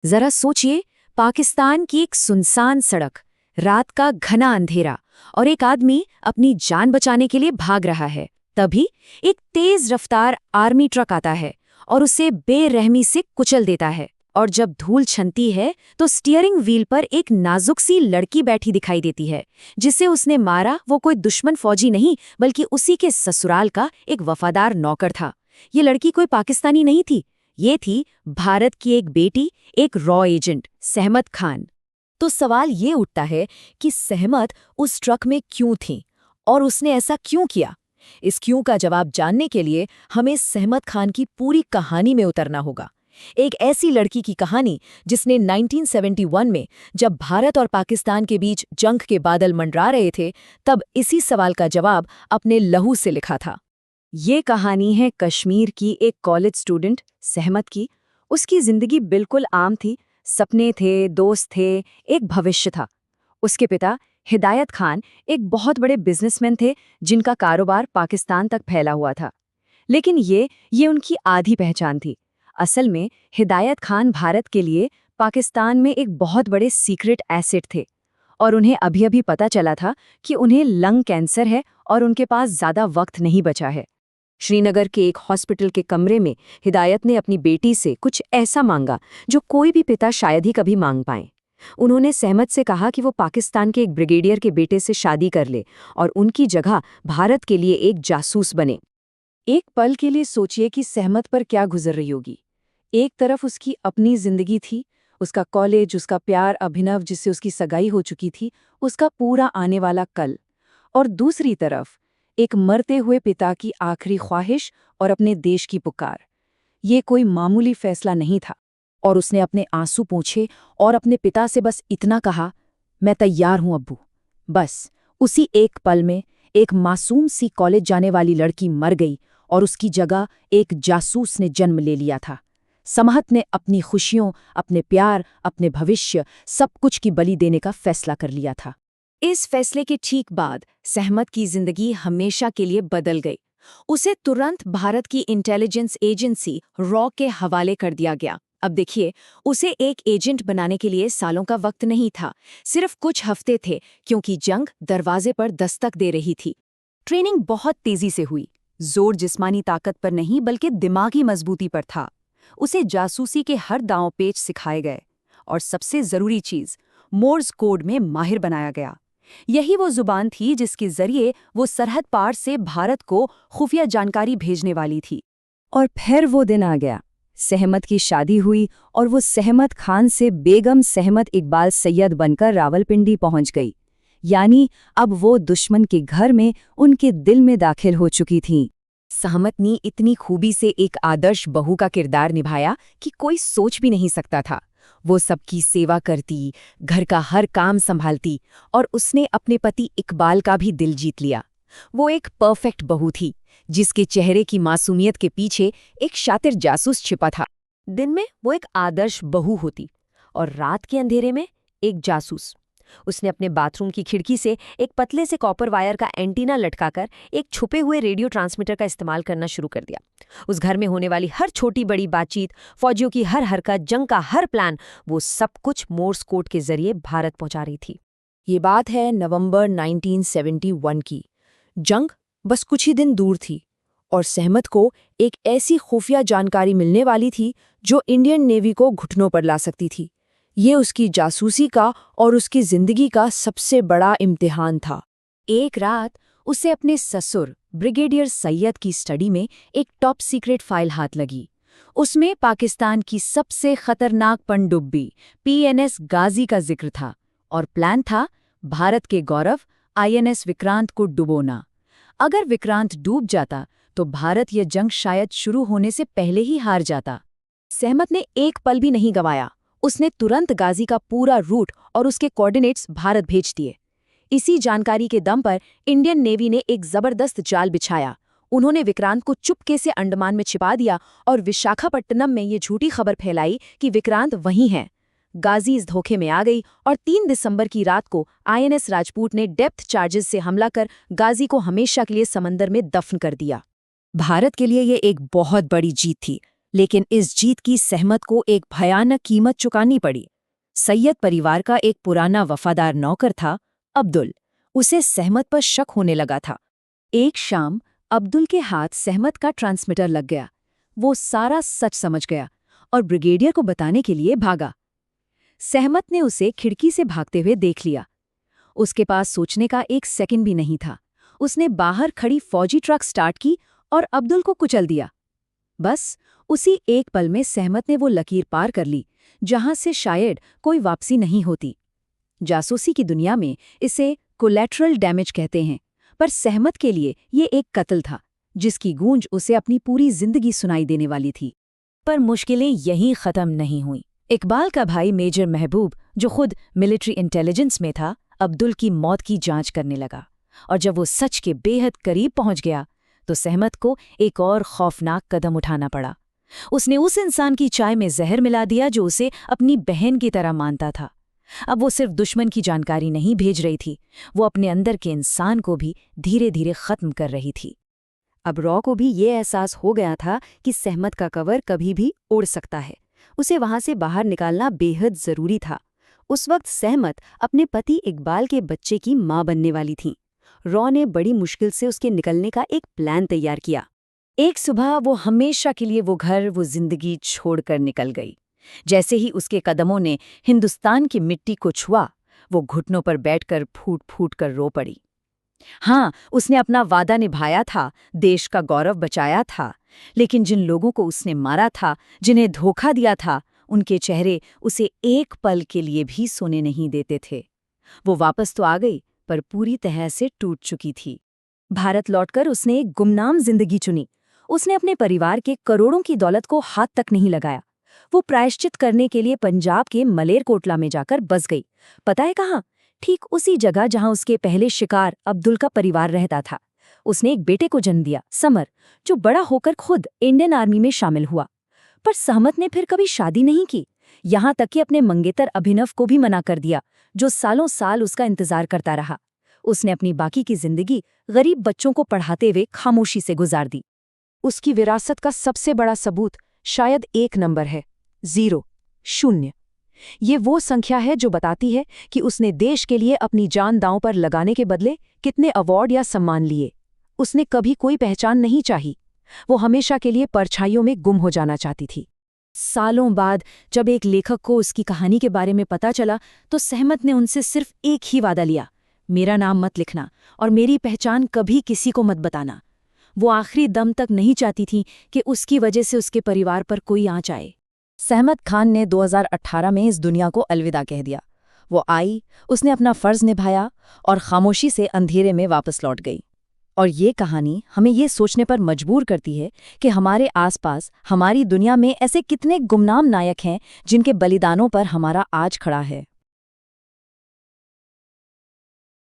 जरा सोचिए, पाकिस्तान की एक सुनसान सड़क, रात का घना अंधेरा और एक आदमी अपनी जान बचाने के लिए भाग रहा है। तभी एक तेज रफ्तार आर्मी ट्रक आता है और उसे बेरहमी से कुचल देता है। और जब धूल छनती है तो स्टीयरिंग व्हील पर एक नाजुक सी लड़की बैठी दिखाई देती है। जिसे उसने मारा वो कोई दुश्मन फौजी नहीं, बल्कि उसी के ससुराल का एक वफादार नौकर था। ये लड़की कोई पाकिस्तानी नहीं थी, ये थी भारत की एक बेटी, एक रॉ एजेंट सहमत खान। तो सवाल ये उठता है कि सहमत उस ट्रक में क्यों थी और उसने ऐसा क्यों किया। इस क्यों का जवाब जानने के लिए हमें सहमत खान की पूरी कहानी में उतरना होगा। एक ऐसी लड़की की कहानी जिसने 1971 में, जब भारत और पाकिस्तान के बीच जंग के बादल मंडरा रहे थे, तब इसी सवाल का जवाब अपने लहू से लिखा था। ये कहानी है कश्मीर की एक कॉलेज स्टूडेंट सहमत की। उसकी जिंदगी बिल्कुल आम थी। सपने थे, दोस्त थे, एक भविष्य था। उसके पिता हिदायत खान एक बहुत बड़े बिजनेसमैन थे जिनका कारोबार पाकिस्तान तक फैला हुआ था। लेकिन ये उनकी आधी पहचान थी। असल में हिदायत खान भारत के लिए पाकिस्तान में एक बहुत बड़े सीक्रेट एसेट थे। और उन्हें अभी अभी पता चला था कि उन्हें लंग कैंसर है और उनके पास ज़्यादा वक्त नहीं बचा है। श्रीनगर के एक हॉस्पिटल के कमरे में हिदायत ने अपनी बेटी से कुछ ऐसा मांगा जो कोई भी पिता शायद ही कभी मांग पाए। उन्होंने सहमत से कहा कि वो पाकिस्तान के एक ब्रिगेडियर के बेटे से शादी कर ले और उनकी जगह भारत के लिए एक जासूस बने। एक पल के लिए सोचिए कि सहमत पर क्या गुजर रही होगी। एक तरफ उसकी अपनी जिंदगी थी, उसका कॉलेज, उसका प्यार अभिनव जिससे उसकी सगाई हो चुकी थी, उसका पूरा आने वाला कल। और दूसरी तरफ एक मरते हुए पिता की आखिरी ख्वाहिश और अपने देश की पुकार। ये कोई मामूली फैसला नहीं था। और उसने अपने आंसू पोंछे और अपने पिता से बस इतना कहा, मैं तैयार हूं अब्बू। बस उसी एक पल में एक मासूम सी कॉलेज जाने वाली लड़की मर गई और उसकी जगह एक जासूस ने जन्म ले लिया था। समहत ने अपनी खुशियों, अपने प्यार, अपने भविष्य, सब कुछ की बलि देने का फैसला कर लिया था। इस फैसले के ठीक बाद सहमत की जिंदगी हमेशा के लिए बदल गई। उसे तुरंत भारत की इंटेलिजेंस एजेंसी रॉ के हवाले कर दिया गया। अब देखिए, उसे एक एजेंट बनाने के लिए सालों का वक्त नहीं था, सिर्फ कुछ हफ्ते थे, क्योंकि जंग दरवाजे पर दस्तक दे रही थी। ट्रेनिंग बहुत तेजी से हुई। जोर जिस्मानी ताकत पर नहीं बल्कि दिमागी मजबूती पर था। उसे जासूसी के हर दांव पेच सिखाए गए और सबसे जरूरी चीज, मोर्स कोड में माहिर बनाया गया। यही वो जुबान थी जिसके जरिए वो सरहद पार से भारत को खुफिया जानकारी भेजने वाली थी। और फिर वो दिन आ गया। सहमत की शादी हुई और वो सहमत खान से बेगम सहमत इकबाल सैयद बनकर रावलपिंडी पहुंच गई। यानी अब वो दुश्मन के घर में उनके दिल में दाखिल हो चुकी थीं। सहमत ने इतनी खूबी से एक आदर्श बहू का किरदार निभाया कि कोई सोच भी नहीं सकता था। वो सबकी सेवा करती, घर का हर काम संभालती और उसने अपने पति इकबाल का भी दिल जीत लिया। वो एक परफेक्ट बहू थी जिसके चेहरे की मासूमियत के पीछे एक शातिर जासूस छिपा था। दिन में वो एक आदर्श बहू होती और रात के अंधेरे में एक जासूस। उसने अपने बाथरूम की खिड़की से एक पतले से कॉपर वायर का एंटीना लटकाकर एक छुपे हुए रेडियो ट्रांसमीटर का इस्तेमाल करना शुरू कर दिया। उस घर में होने वाली हर छोटी बड़ी बातचीत, फौजियों की हर हरकत, जंग का हर प्लान, वो सब कुछ मोर्स कोड के जरिए भारत पहुंचा रही थी। ये बात है नवंबर 1971 की। जंग बस कुछ ही दिन दूर थी और सहमत को एक ऐसी खुफिया जानकारी मिलने वाली थी जो इंडियन नेवी को घुटनों पर ला सकती थी। ये उसकी जासूसी का और उसकी जिंदगी का सबसे बड़ा इम्तिहान था। एक रात उसे अपने ससुर ब्रिगेडियर सैयद की स्टडी में एक टॉप सीक्रेट फाइल हाथ लगी। उसमें पाकिस्तान की सबसे खतरनाक पनडुब्बी PNS गाजी का जिक्र था और प्लान था भारत के गौरव INS विक्रांत को डुबोना। अगर विक्रांत डूब जाता तो भारत ये जंग शायद शुरू होने से पहले ही हार जाता। सहमत ने एक पल भी नहीं गंवाया। उसने तुरंत गाजी का पूरा रूट और उसके कोऑर्डिनेट्स भारत भेज दिए। इसी जानकारी के दम पर इंडियन नेवी ने एक जबरदस्त जाल बिछाया। उन्होंने विक्रांत को चुपके से अंडमान में छिपा दिया और विशाखापट्टनम में ये झूठी खबर फैलाई कि विक्रांत वहीं है। गाजी इस धोखे में आ गई और 3 दिसंबर की रात को INS राजपूत ने डेप्थ चार्जेस से हमला कर गाजी को हमेशा के लिए समंदर में दफन कर दिया। भारत के लिए ये एक बहुत बड़ी जीत थी। लेकिन इस जीत की सहमत को एक भयानक कीमत चुकानी पड़ी। सैयद परिवार का एक पुराना वफादार नौकर था, अब्दुल। उसे सहमत पर शक होने लगा था। एक शाम अब्दुल के हाथ सहमत का ट्रांसमीटर लग गया। वो सारा सच समझ गया और ब्रिगेडियर को बताने के लिए भागा। सहमत ने उसे खिड़की से भागते हुए देख लिया। उसके पास सोचने का एक सेकंड भी नहीं था। उसने बाहर खड़ी फौजी ट्रक स्टार्ट की और अब्दुल को कुचल दिया। बस उसी एक पल में सहमत ने वो लकीर पार कर ली जहां से शायद कोई वापसी नहीं होती। जासूसी की दुनिया में इसे कोलैटरल डैमेज कहते हैं, पर सहमत के लिए ये एक कत्ल था जिसकी गूंज उसे अपनी पूरी जिंदगी सुनाई देने वाली थी। पर मुश्किलें यहीं खत्म नहीं हुईं। इकबाल का भाई मेजर महबूब, जो खुद मिलिट्री इंटेलिजेंस में था, अब्दुल की मौत की जांच करने लगा। और जब वो सच के बेहद करीब पहुंच गया तो सहमत को एक और खौफनाक कदम उठाना पड़ा। उसने उस इंसान की चाय में जहर मिला दिया जो उसे अपनी बहन की तरह मानता था। अब वो सिर्फ दुश्मन की जानकारी नहीं भेज रही थी, वो अपने अंदर के इंसान को भी धीरे धीरे खत्म कर रही थी। अब रॉ को भी ये एहसास हो गया था कि सहमत का कवर कभी भी उड़ सकता है। उसे वहां से बाहर निकालना बेहद जरूरी था। उस वक्त सहमत अपने पति इकबाल के बच्चे की मां बनने वाली थी। रॉ ने बड़ी मुश्किल से उसके निकलने का एक प्लान तैयार किया। एक सुबह वो हमेशा के लिए वो घर, वो जिंदगी छोड़कर निकल गई। जैसे ही उसके कदमों ने हिंदुस्तान की मिट्टी को छुआ, वो घुटनों पर बैठकर फूट फूट कर रो पड़ी। हाँ, उसने अपना वादा निभाया था, देश का गौरव बचाया था, लेकिन जिन लोगों को उसने मारा था, जिन्हें धोखा दिया था, उनके चेहरे उसे एक पल के लिए भी सोने नहीं देते थे। वो वापस तो आ गई, पर पूरी तरह से टूट चुकी थी। भारत लौटकर उसने एक गुमनाम जिंदगी चुनी। उसने अपने परिवार के करोड़ों की दौलत को हाथ तक नहीं लगाया। वो प्रायश्चित करने के लिए पंजाब के मलेरकोटला में जाकर बस गई। पता है कहाँ? ठीक उसी जगह जहां उसके पहले शिकार अब्दुल का परिवार रहता था। उसने एक बेटे को जन्म दिया, समर, जो बड़ा होकर खुद इंडियन आर्मी में शामिल हुआ। पर सहमत ने फिर कभी शादी नहीं की, यहाँ तक कि अपने मंगेतर अभिनव को भी मना कर दिया, जो सालों साल उसका इंतजार करता रहा। उसने अपनी बाकी की जिंदगी गरीब बच्चों को पढ़ाते हुए खामोशी से गुजार दी। उसकी विरासत का सबसे बड़ा सबूत शायद एक नंबर है, 0, 0। ये वो संख्या है जो बताती है कि उसने देश के लिए अपनी जान दांव पर लगाने के बदले कितने अवार्ड या सम्मान लिए। उसने कभी कोई पहचान नहीं चाही। वो हमेशा के लिए परछाइयों में गुम हो जाना चाहती थी। सालों बाद जब एक लेखक को उसकी कहानी के बारे में पता चला, तो सहमत ने उनसे सिर्फ एक ही वादा लिया, मेरा नाम मत लिखना और मेरी पहचान कभी किसी को मत बताना। वो आखिरी दम तक नहीं चाहती थी कि उसकी वजह से उसके परिवार पर कोई आंच आए। सहमत खान ने 2018 में इस दुनिया को अलविदा कह दिया। वो आई, उसने अपना फर्ज निभाया और खामोशी से अंधेरे में वापस लौट गई। और ये कहानी हमें ये सोचने पर मजबूर करती है कि हमारे आसपास, हमारी दुनिया में ऐसे कितने गुमनाम नायक हैं जिनके बलिदानों पर हमारा आज खड़ा है।